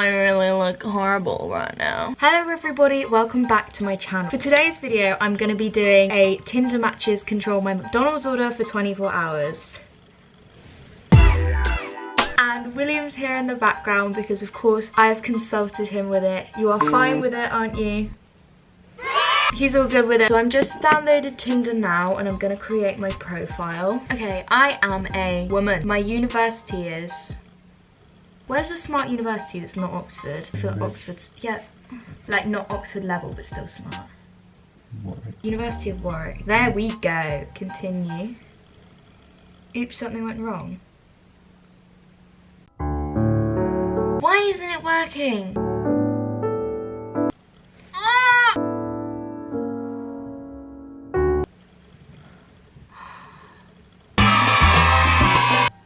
I really look horrible right now. Hello everybody, welcome back to my channel. For today's video, I'm going to be doing a Tinder matches control my McDonald's order for 24 hours. And William's here in the background because of course I have consulted him with it. You are fine with it, aren't you? He's all good with it. So I'm just downloaded Tinder now and I'm gonna create my profile. Okay, I am a woman. My university is... Where's a smart university that's not Oxford? I feel like Oxford's... Yeah, like not Oxford level but still smart. Warwick. University of Warwick. There we go. Continue. Oops, something went wrong. Why isn't it working?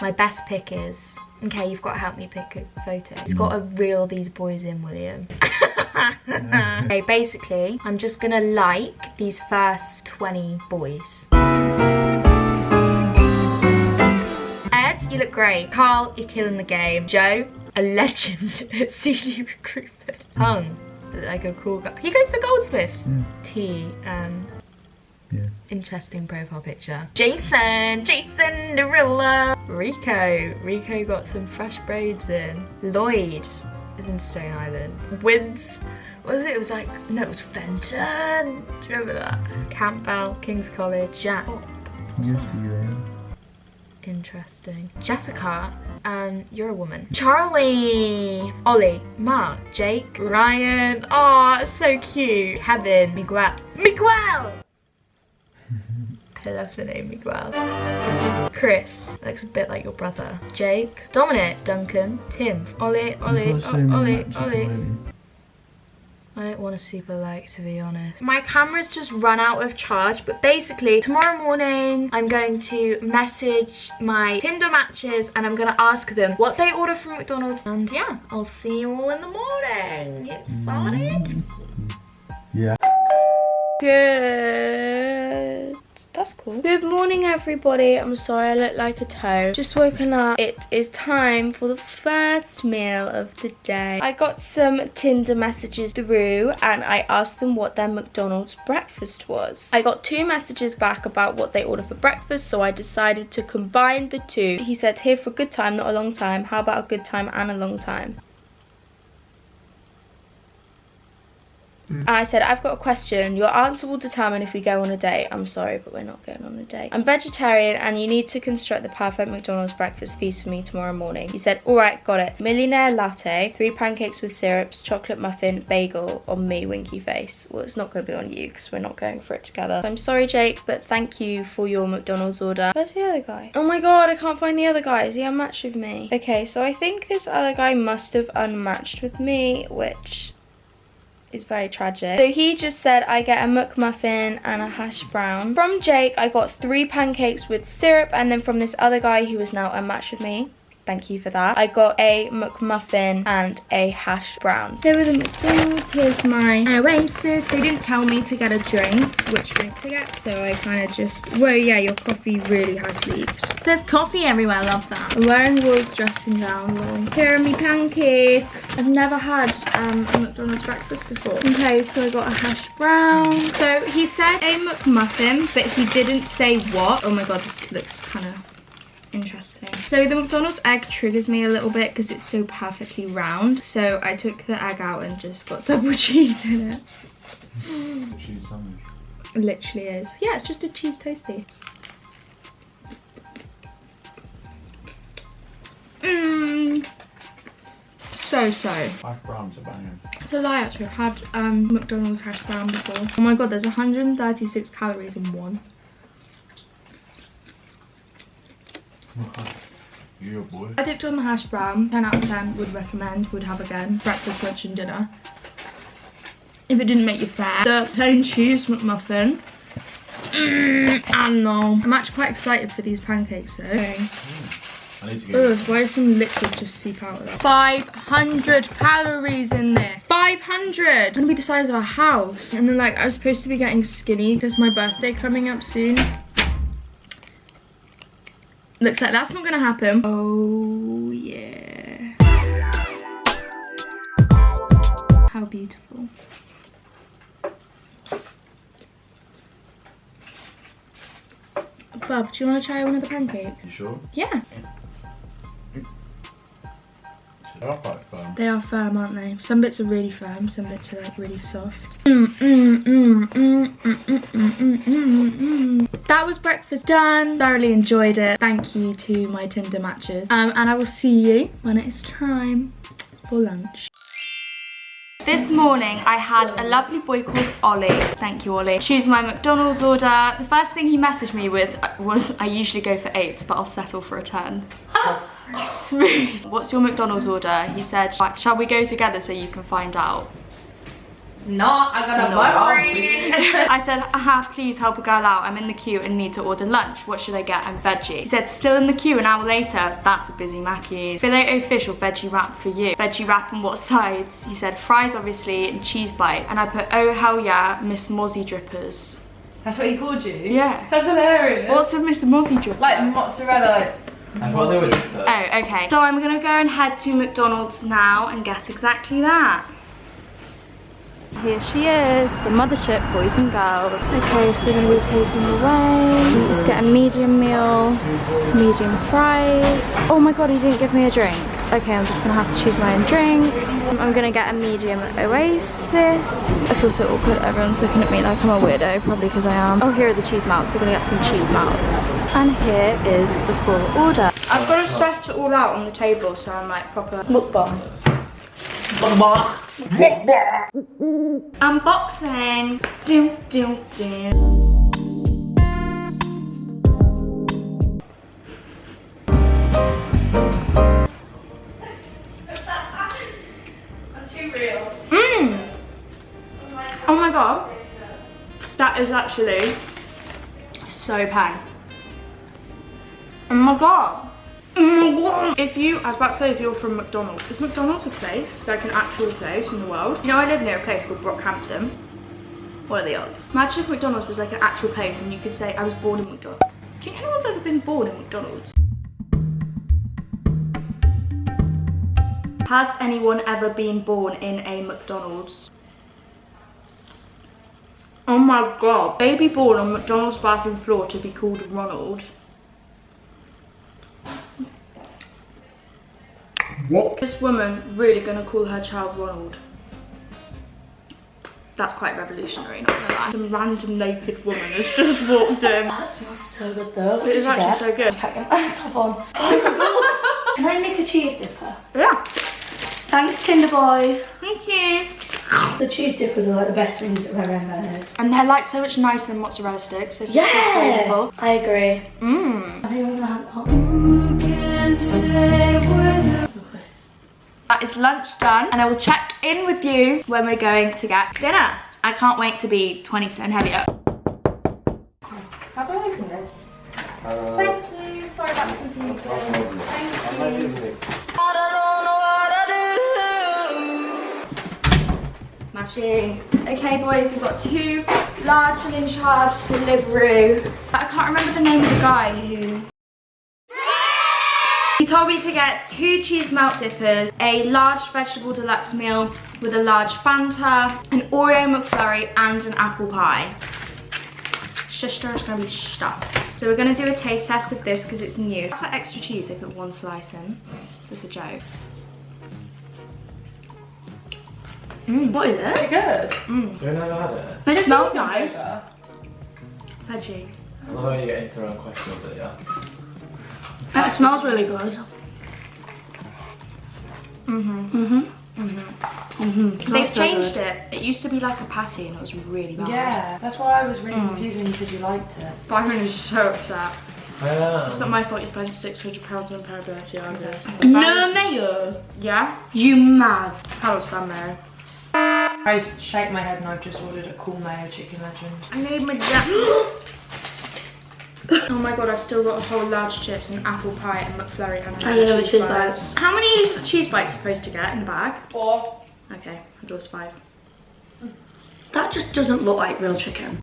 My best pick is... Okay, you've got to help me pick a photo. It's got to reel these boys in, William. Okay, basically, I'm just going to like these first 20 boys. Ed, you look great. Carl, you're killing the game. Joe, a legend at CD recruitment. Hung, like a cool guy. He goes to Goldsmiths. T, yeah. Interesting profile picture. Jason Derulo. Rico got some fresh braids in. Lloyd is in Stone Island. Wiz, what was it? It was like, no, it was Fenton. Do you remember that? Campbell, King's College, Jack. Yes, you Interesting. Jessica, you're a woman. Charlie, Ollie, Mark, Jake, Ryan. Oh, so cute. Kevin, Miguel. I love the name Miguel. Chris, looks a bit like your brother. Jake, Dominic, Duncan, Tim, Ollie. I don't want a super like, to be honest. My camera's just run out of charge, but basically tomorrow morning I'm going to message my Tinder matches and I'm gonna ask them what they order from McDonald's. And yeah, I'll see you all in the morning. Excited? Yeah. Good. That's cool. Good morning everybody. I'm sorry I look like a toad. Just woken up. It is time for the first meal of the day. I got some Tinder messages through and I asked them what their McDonald's breakfast was. I got 2 messages back about what they order for breakfast, so I decided to combine the 2. He said, here for a good time, not a long time. How about a good time and a long time? I said, I've got a question. Your answer will determine if we go on a date. I'm sorry, but we're not going on a date. I'm vegetarian and you need to construct the perfect McDonald's breakfast feast for me tomorrow morning. He said, all right, got it. Millionaire latte, 3 pancakes with syrups, chocolate muffin, bagel on me, winky face. Well, it's not going to be on you because we're not going for it together. So I'm sorry, Jake, but thank you for your McDonald's order. Where's the other guy? Oh my God, I can't find the other guy. Is he unmatched with me? Okay, so I think this other guy must have unmatched with me, which... is very tragic. So he just said I get a McMuffin and a hash brown. From Jake, I got 3 pancakes with syrup, and then from this other guy who is now unmatched with me, thank you for that, I got a McMuffin and a hash brown. So with the McDonald's, here's my Oasis. They didn't tell me to get a drink, which drink to get, so I kind of just, whoa, yeah, your coffee really has leaked. There's coffee everywhere, I love that. I'm wearing Will's dressing gown, though. Here are my pancakes. I've never had a McDonald's breakfast before. Okay, so I got a hash brown. So he said a McMuffin, but he didn't say what. Oh my God, this looks kind of interesting. So the McDonald's egg triggers me a little bit because it's so perfectly round. So I took the egg out and just got double cheese in it. Cheese sandwich. It literally is. Yeah, it's just a cheese toasty. So. Hash browns are banging. It's a lie actually, I've had McDonald's hash brown before. Oh my God, there's 136 calories in one. You're a boy. Addict on the hash brown, 10 out of 10, would recommend, would have again. Breakfast, lunch and dinner. If it didn't make you fat. The plain cheese McMuffin. I don't know. I'm actually quite excited for these pancakes though. I need to get Why does some liquid just seep out of that? 500 calories in there. 500! It's gonna be the size of a house. And then like, I was supposed to be getting skinny because my birthday coming up soon. Looks like that's not gonna happen. Oh yeah. How beautiful. Bob, do you want to try one of the pancakes? You sure? Yeah. They are quite firm. They are firm, aren't they? Some bits are really firm, some bits are like really soft. That was breakfast done. Thoroughly enjoyed it. Thank you to my Tinder matches. And I will see you when it is time for lunch. This morning I had a lovely boy called Ollie. Thank you, Ollie. Choose my McDonald's order. The first thing he messaged me with was, I usually go for 8s, but I'll settle for a 10. Smooth. What's your McDonald's order? He said, right, shall we go together so you can find out? No, I got a buttery. I said, please help a girl out. I'm in the queue and need to order lunch. What should I get? I'm veggie. He said, still in the queue an hour later. That's a busy Mackie. Filet-o fish or veggie wrap for you? Veggie wrap and what sides? He said, fries obviously and cheese bite. And I put, oh hell yeah, Miss Mozzie Drippers. That's what he called you? Yeah. That's hilarious. What's a Miss Mozzie Dripper? Like mozzarella. I thought they were drippers. Oh, okay. So I'm gonna go and head to McDonald's now and get exactly that. Here she is, the mothership, boys and girls. Okay, so we're going to be taking away. Let's get a medium meal, medium fries. Oh my god, he didn't give me a drink. Okay, I'm just going to have to choose my own drink. I'm going to get a medium Oasis. I feel so awkward, everyone's looking at me like I'm a weirdo, probably because I am. Oh, here are the cheese melts, we're going to get some cheese melts. And here is the full order. I've got to stretch it all out on the table so I'm like proper mukbang. Unboxing. Do do do. I'm too real. Oh my god. That is actually so pang. Oh my god. Oh my god. If you, I was about to say if you're from McDonald's, is McDonald's a place? Like an actual place in the world? You know, I live near a place called Brockhampton. What are the odds? Imagine if McDonald's was like an actual place and you could say, I was born in McDonald's. Do you think anyone's ever been born in McDonald's? Has anyone ever been born in a McDonald's? Oh my god. Baby born on McDonald's bathroom floor to be called Ronald. What? This woman really gonna call her child Ronald. That's quite revolutionary, not gonna lie. Some random naked woman has just walked in. That smells so good though. It is actually so good. I can't get my top on. Can I nick a cheese dipper? Yeah. Thanks, Tinder boy. Thank you. The cheese dippers are like the best things I've ever had. And they're like so much nicer than mozzarella sticks. They're so Yeah! flavorful. I agree. Mmm. Have you ever had Who can say whether... That is lunch done, and I will check in with you when we're going to get dinner. I can't wait to be 20 stone heavier. How do I open this? Thank you. Sorry about the confusion. Thank you. Smashing. Okay, boys, we've got 2 large and in charge Deliveroo. I can't remember the name of the guy who. He told me to get 2 cheese melt dippers, a large vegetable deluxe meal with a large Fanta, an Oreo McFlurry, and an apple pie. Sister is gonna be stuffed. So we're gonna do a taste test of this because it's new. For extra cheese, they put 1 slice in. Is this a joke? What is it? Is it good? You've never had it? It smells nice. Veggie. I love how you get into their own questions with it, yeah? It smells really good. They've changed it. It used to be like a patty and it was really bad. Yeah, that's why I was really confused when you said you liked it. Byron is so upset. I It's not my fault you spent £600 on a pair of Balenciagas. No mayo. Yeah? You mad. I don't stand there. I shake my head and I've just ordered a cool mayo chicken legend. I need my Oh my god, I've still got a whole large chips and apple pie and McFlurry and I love cheese cheese bites. bites. How many cheese bites are supposed to get in the bag? 4. Okay, I draws 5. That just doesn't look like real chicken.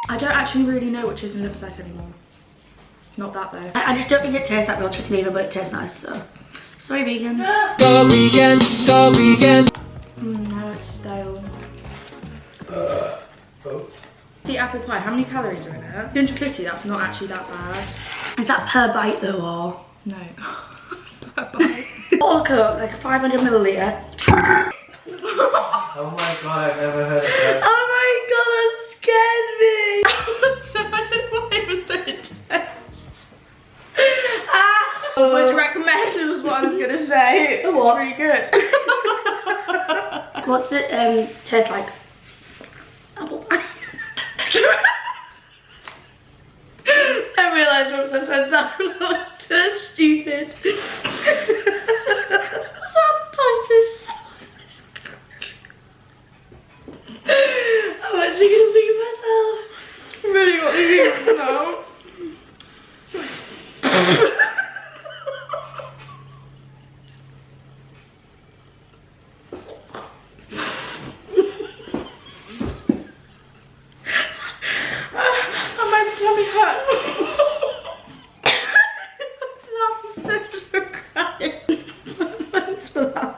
I don't actually really know what chicken looks like anymore. Not that though. I just don't think it tastes like real chicken either, but it tastes nice, so. Sorry, vegans. Go vegan, go vegan. No, it's stale. Oops. The apple pie, how many calories are in it? 250, that's not actually that bad. Is that per bite though, or? No. Per bite. Or Coke, like a 500 milliliter. Oh my god, I've never heard of that. Oh my god, that scared me. So I don't know why it was so intense. Would you recommend was what I was gonna say. It was What? really good. What's it taste like? Apple pie. I realised once I said that, that was so stupid. I'm actually gonna think of myself. Really got the giggles now. My tummy hurts. I'm so crying. Thanks for that.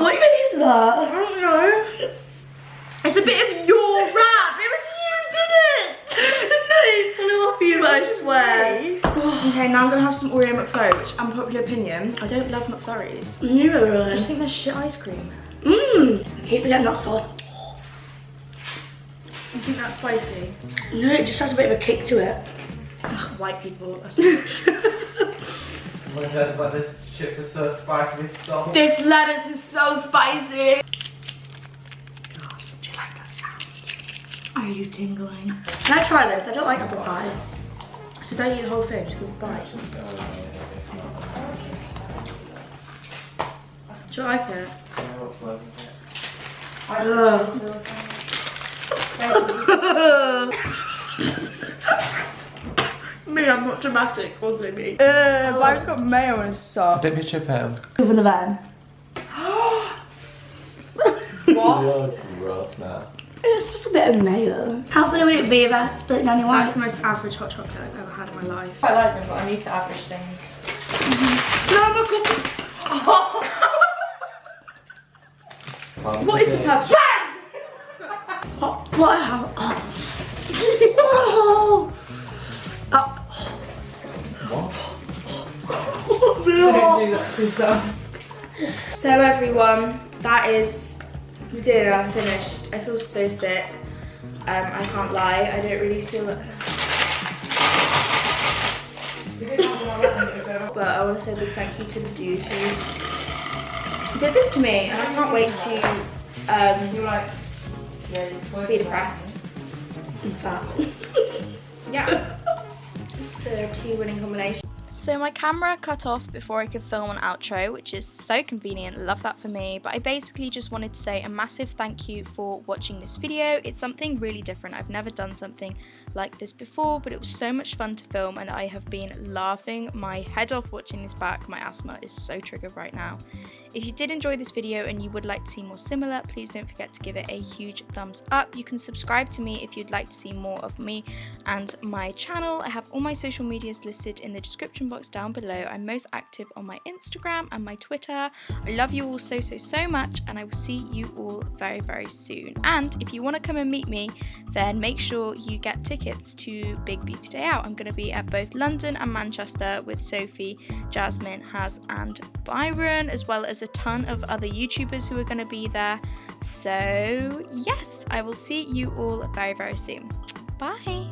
What even is that? I don't know. It's a bit of your rap. It was you did it. No, it flew off you, I swear. Okay, now I'm gonna have some Oreo McFlurry, which unpopular opinion, I don't love McFlurries. Neither I really. just think they're shit ice cream. Mmm. Keep getting that sauce. I think that's spicy. No, it just has a bit of a kick to it. Ugh, white people are so much. Oh my god, it's like this chips are so spicy, it's so. This lettuce is so spicy. God, do you like that sound? Are you tingling? Can I try this? I don't like apple pie. So don't eat the whole thing, just go bite. Do you like it? What flavor is Me, I'm not dramatic, also me. Mine's got mayo and stuff. Dip your chip in. Over the van. What? That's gross now. It's just a bit of mayo. How funny would it be if I split down your That's white? the most average hot chocolate I've ever had in my life. I like them, but I'm used to average things. What is the purpose? What I have? Oh. Oh. Don't do that to yourself. So everyone, that is dinner finished. I feel so sick. I can't lie, I don't really feel it. But I want to say a big thank you to the dude who did this to me, and I can't wait to be depressed. In fact, yeah. The two winning combinations. So my camera cut off before I could film an outro, which is so convenient, love that for me, but I basically just wanted to say a massive thank you for watching this video. It's something really different. I've never done something like this before, but it was so much fun to film and I have been laughing my head off watching this back. My asthma is so triggered right now. If you did enjoy this video and you would like to see more similar, please don't forget to give it a huge thumbs up. You can subscribe to me if you'd like to see more of me and my channel. I have all my social medias listed in the description box down below. I'm most active on my Instagram and my Twitter. I love you all so much, and I will see you all very soon. And if you want to come and meet me, then make sure you get tickets to Big Beauty Day Out. I'm going to be at both London and Manchester with Sophie, Jasmine, Haz and Byron, as well as a ton of other YouTubers who are going to be there. So yes, I will see you all very soon. Bye.